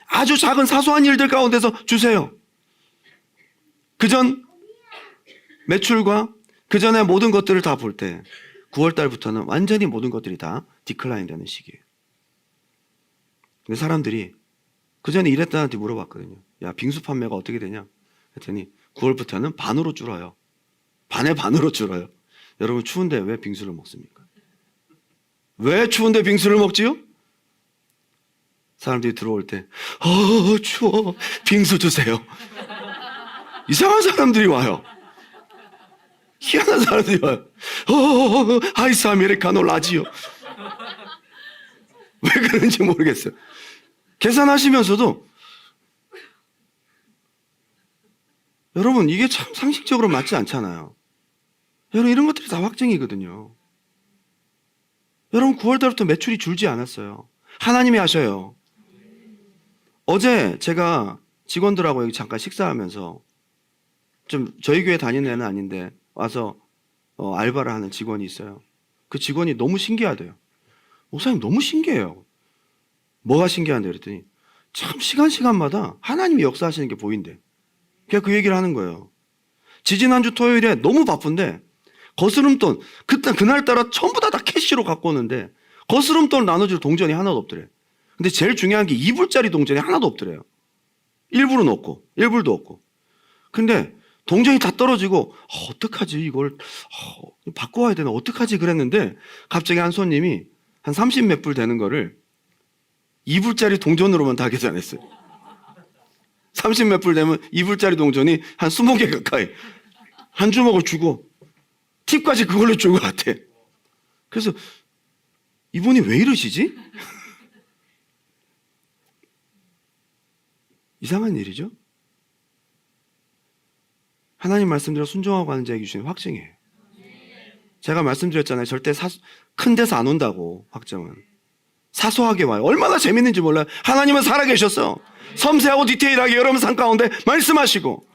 [SPEAKER 1] 아주 작은 사소한 일들 가운데서 주세요. 그전 매출과 그전의 모든 것들을 다 볼 때 9월 달부터는 완전히 모든 것들이 다 디클라인 되는 시기예요. 근데 사람들이 그전에 일했다한테 물어봤거든요. 야, 빙수 판매가 어떻게 되냐? 했더니 9월부터는 반으로 줄어요. 반의 반으로 줄어요. 여러분, 추운데 왜 빙수를 먹습니까? 왜 추운데 빙수를 먹지요? 사람들이 들어올 때 추워, 빙수 주세요. 이상한 사람들이 와요. 희한한 사람들이 와요. 아이스 아메리카노 라지요. 왜 그런지 모르겠어요. 계산하시면서도 여러분, 이게 참 상식적으로 맞지 않잖아요. 여러분, 이런 것들이 다 확증이거든요. 여러분, 9월 달부터 매출이 줄지 않았어요. 하나님이 하셔요. 어제 제가 직원들하고 여기 잠깐 식사하면서, 좀 저희 교회 다니는 애는 아닌데 와서 알바를 하는 직원이 있어요. 그 직원이 너무 신기하대요. 목사님, 너무 신기해요. 뭐가 신기한데 그랬더니 참 시간마다 하나님이 역사하시는 게 보인대. 그냥 그 얘기를 하는 거예요. 지지난주 토요일에 너무 바쁜데 거스름돈, 그날따라 전부 다 캐시로 갖고 오는데 거스름돈 나눠줄 동전이 하나도 없더래. 근데 제일 중요한 게 2불짜리 동전이 하나도 없더래요. 1불은 없고 1불도 없고. 근데 동전이 다 떨어지고 어떡하지, 이걸 바꿔 와야 되나, 어떡하지 그랬는데 갑자기 한 손님이 한 30몇 불 되는 거를 2불짜리 동전으로만 다 계산했어요. 30몇 불 되면 2불짜리 동전이 한 20개 가까이 한 주먹을 주고 팁까지 그걸로 준 것 같아. 그래서 이분이 왜 이러시지? 이상한 일이죠. 하나님 말씀대로 순종하고 하는 자에게 주시는 확증이에요. 제가 말씀드렸잖아요. 절대 큰 데서 안 온다고. 확정은 사소하게 와요. 얼마나 재밌는지 몰라요. 하나님은 살아계셨어. 섬세하고 디테일하게 여러분 삶 가운데 말씀하시고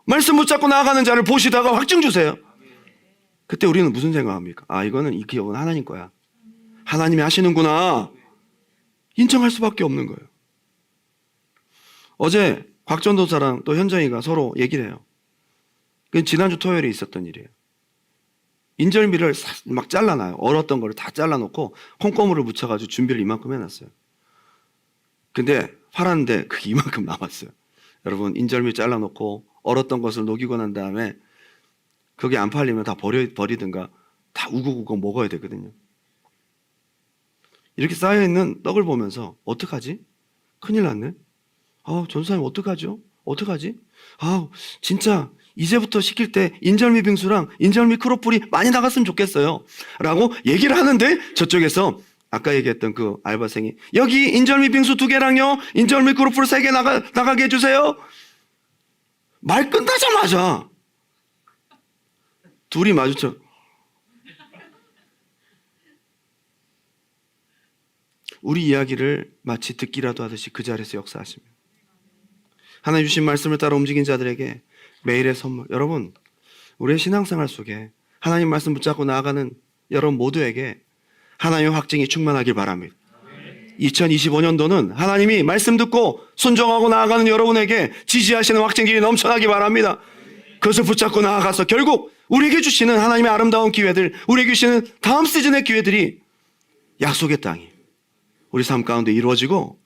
[SPEAKER 1] 말씀 붙잡고 나아가는 자를 보시다가 확증 주세요. 그때 우리는 무슨 생각합니까? 이거는 이 기업은 하나님 거야. 하나님이 하시는구나. 인정할 수밖에 없는 거예요. 어제 곽전도사랑 또 현정이가 서로 얘기를 해요. 그건 지난주 토요일에 있었던 일이에요. 인절미를 막 잘라놔요. 얼었던 거를 다 잘라놓고 콩고물을 묻혀가지고 준비를 이만큼 해놨어요. 근데 팔았는데 그게 이만큼 남았어요. 여러분, 인절미 잘라놓고 얼었던 것을 녹이고 난 다음에 그게 안 팔리면 다 버리든가 다 우거우거 먹어야 되거든요. 이렇게 쌓여있는 떡을 보면서 어떡하지? 큰일 났네. 전사님 어떡하죠? 어떡하지? 진짜 이제부터 시킬 때 인절미 빙수랑 인절미 크로플이 많이 나갔으면 좋겠어요 라고 얘기를 하는데 저쪽에서 아까 얘기했던 그 알바생이 여기 인절미 빙수 2개랑요 인절미 크로플 3개 나가게 해주세요. 말 끝나자마자 둘이 마주쳐. 우리 이야기를 마치 듣기라도 하듯이 그 자리에서 역사하십니다. 하나님 주신 말씀을 따라 움직인 자들에게 매일의 선물. 여러분, 우리의 신앙생활 속에 하나님 말씀 붙잡고 나아가는 여러분 모두에게 하나님의 확증이 충만하길 바랍니다. 2025년도는 하나님이 말씀 듣고 순종하고 나아가는 여러분에게 지지하시는 확증들이 넘쳐나기 바랍니다. 그것을 붙잡고 나아가서 결국 우리에게 주시는 하나님의 아름다운 기회들, 우리에게 주시는 다음 시즌의 기회들이 약속의 땅이 우리 삶 가운데 이루어지고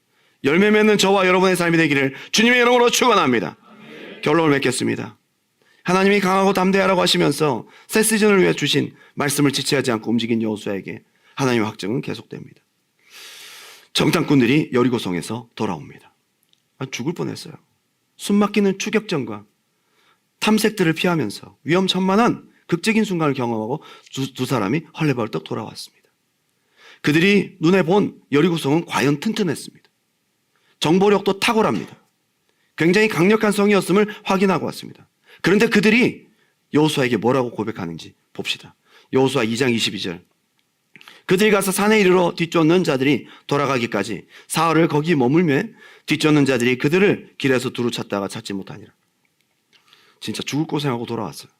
[SPEAKER 1] 열매 맺는 저와 여러분의 삶이 되기를 주님의 이름으로 축원합니다. 결론을 맺겠습니다. 하나님이 강하고 담대하라고 하시면서 새 시즌을 위해 주신 말씀을 지체하지 않고 움직인 여호수아에게 하나님의 확증은 계속됩니다. 정탐꾼들이 여리고성에서 돌아옵니다. 죽을 뻔했어요. 숨막히는 추격전과 탐색들을 피하면서 위험천만한 극적인 순간을 경험하고 두 사람이 헐레벌떡 돌아왔습니다. 그들이 눈에 본 여리고성은 과연 튼튼했습니다. 정보력도 탁월합니다. 굉장히 강력한 성이었음을 확인하고 왔습니다. 그런데 그들이 여호수아에게 뭐라고 고백하는지 봅시다. 여호수아 2장 22절. 그들이 가서 산에 이르러 뒤쫓는 자들이 돌아가기까지 사흘을 거기 머물며 뒤쫓는 자들이 그들을 길에서 두루 찾다가 찾지 못하니라. 진짜 죽을 고생하고 돌아왔어요.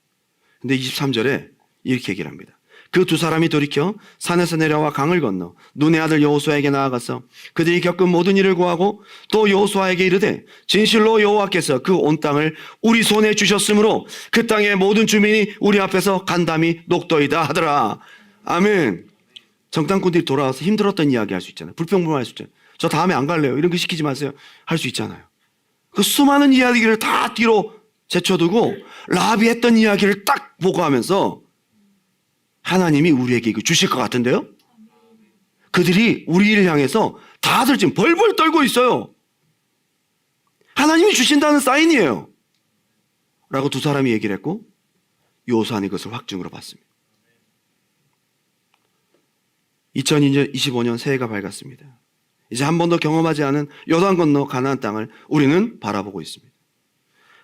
[SPEAKER 1] 근데 23절에 이렇게 얘기를 합니다. 그 두 사람이 돌이켜 산에서 내려와 강을 건너 눈의 아들 여호수아에게 나아가서 그들이 겪은 모든 일을 고하고 또 여호수아에게 이르되 진실로 여호와께서 그 온 땅을 우리 손에 주셨으므로 그 땅의 모든 주민이 우리 앞에서 간담이 녹더이다 하더라. 아멘. 정탐꾼들이 돌아와서 힘들었던 이야기 할 수 있잖아요. 불평불만할 수 있잖아요. 저 다음에 안 갈래요. 이런 거 시키지 마세요. 할 수 있잖아요. 그 수많은 이야기를 다 뒤로 제쳐두고 라합이 했던 이야기를 딱 보고하면서 하나님이 우리에게 이거 주실 것 같은데요? 그들이 우리를 향해서 다들 지금 벌벌 떨고 있어요. 하나님이 주신다는 사인이에요. 라고 두 사람이 얘기를 했고 여호수아는 이것을 확증으로 봤습니다. 2025년 새해가 밝았습니다. 이제 한 번도 경험하지 않은 요단 건너 가나안 땅을 우리는 바라보고 있습니다.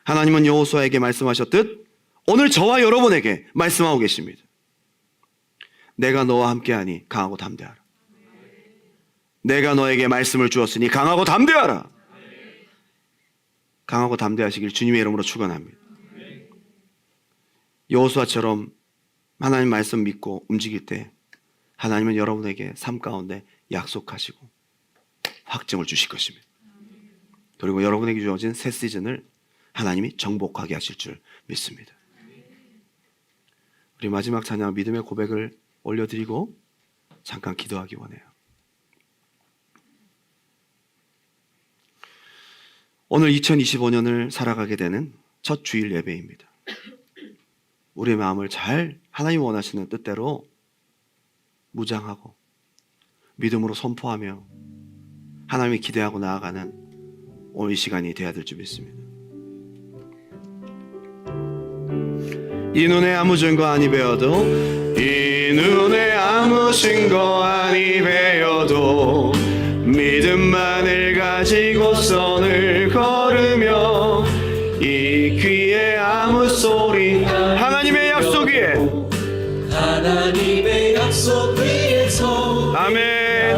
[SPEAKER 1] 하나님은 여호수아에게 말씀하셨듯 오늘 저와 여러분에게 말씀하고 계십니다. 내가 너와 함께하니 강하고 담대하라. 내가 너에게 말씀을 주었으니 강하고 담대하라. 강하고 담대하시길 주님의 이름으로 축원합니다. 여호수아처럼 하나님 말씀 믿고 움직일 때 하나님은 여러분에게 삶 가운데 약속하시고 확증을 주실 것입니다. 그리고 여러분에게 주어진 새 시즌을 하나님이 정복하게 하실 줄 믿습니다. 우리 마지막 찬양 믿음의 고백을 올려드리고 잠깐 기도하기 원해요. 오늘 2025년을 살아가게 되는 첫 주일 예배입니다. 우리의 마음을 잘 하나님 원하시는 뜻대로 무장하고 믿음으로 선포하며 하나님이 기대하고 나아가는 오늘 이 시간이 되어야 될 줄 믿습니다. 이 눈에 아무 증거 아니 배어도 이 눈에 아무 증거 아니 배어도 믿음만을 가지고 선을 걸으며 이 귀에 아무 소리 하나님의 약속 위에
[SPEAKER 2] 하나님의 약속 위에서
[SPEAKER 1] 아멘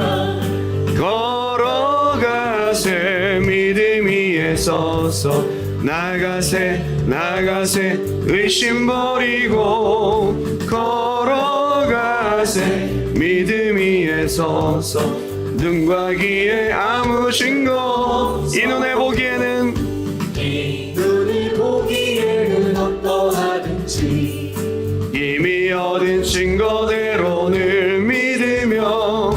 [SPEAKER 1] 걸어가세 믿음 위에 서서 나가세 나가세 의심 버리고 걸어가세 믿음 위에 서서 눈과 귀에 아무 증거 이 눈에 보기에는
[SPEAKER 2] 이 눈을 보기에는 어떠하든지
[SPEAKER 1] 이미 얻은 증거대로 늘 믿으며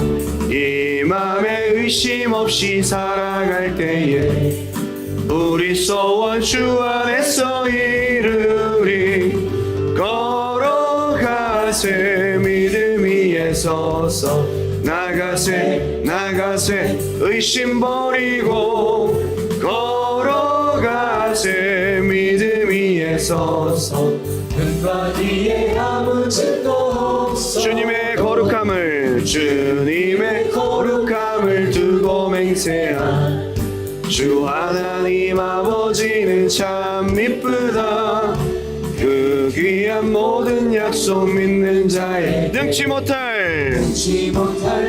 [SPEAKER 1] 이 맘에 의심 없이 살아갈 때에 우리 소원 주 안에서 이루리 걸어가세 믿음 위에 서서 나가세 나가세 의심 버리고 걸어가세 믿음 위에 서서
[SPEAKER 2] 눈과 귀에 아무 증거 없어
[SPEAKER 1] 주님의 거룩함을 두고 맹세한 주 하나님 아버지는 참 이쁘다 그 귀한 모든 약속 믿는 자의 능치 못할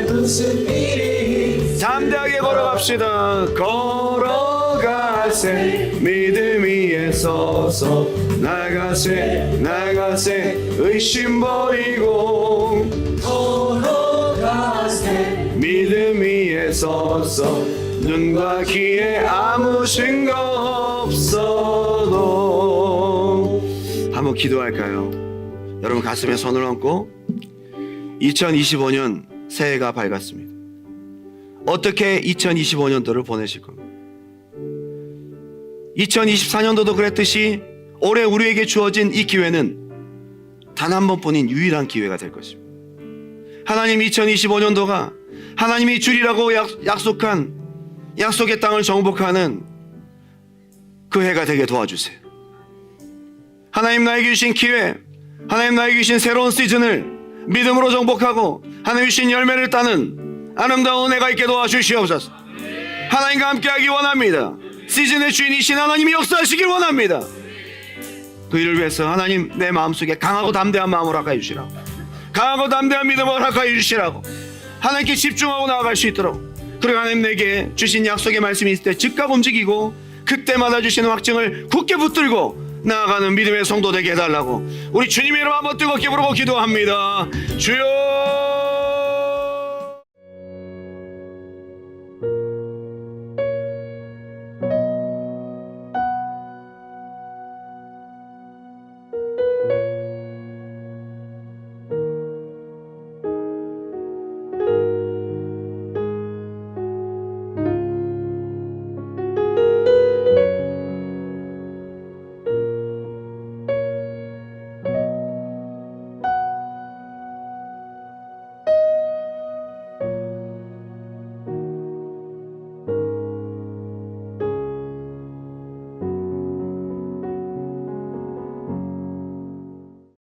[SPEAKER 2] 무슨 일이
[SPEAKER 1] 담대하게 걸어갑시다 걸어가세 믿음 위에 서서 나가세 나가세 의심 버리고
[SPEAKER 2] 걸어가세
[SPEAKER 1] 믿음 위에 서서 눈과 귀에 아무 증거 없어도 한번 기도할까요? 여러분 가슴에 손을 얹고 2025년 새해가 밝았습니다. 어떻게 2025년도를 보내실 겁니까? 2024년도도 그랬듯이 올해 우리에게 주어진 이 기회는 단 한 번뿐인 유일한 기회가 될 것입니다. 하나님 2025년도가 하나님이 주리라고 약속한 약속의 땅을 정복하는 그 해가 되게 도와주세요. 하나님 나에게 주신 기회, 하나님 나에게 주신 새로운 시즌을 믿음으로 정복하고 하나님 주신 열매를 따는 아름다운 애가 있게 도와주시옵소서. 하나님과 함께하기 원합니다. 시즌의 주인이신 하나님이 역사하시길 원합니다. 그 일을 위해서 하나님 내 마음속에 강하고 담대한 마음을 허락하여 주시라고, 강하고 담대한 믿음을 허락하여 주시라고, 하나님께 집중하고 나아갈 수 있도록, 그리고 하나님 내게 주신 약속의 말씀이 있을 때 즉각 움직이고 그때마다 주시는 확증을 굳게 붙들고 나아가는 믿음의 성도 되게 해달라고 우리 주님의 이름 한번 뜨겁게 부르고 기도합니다. 주여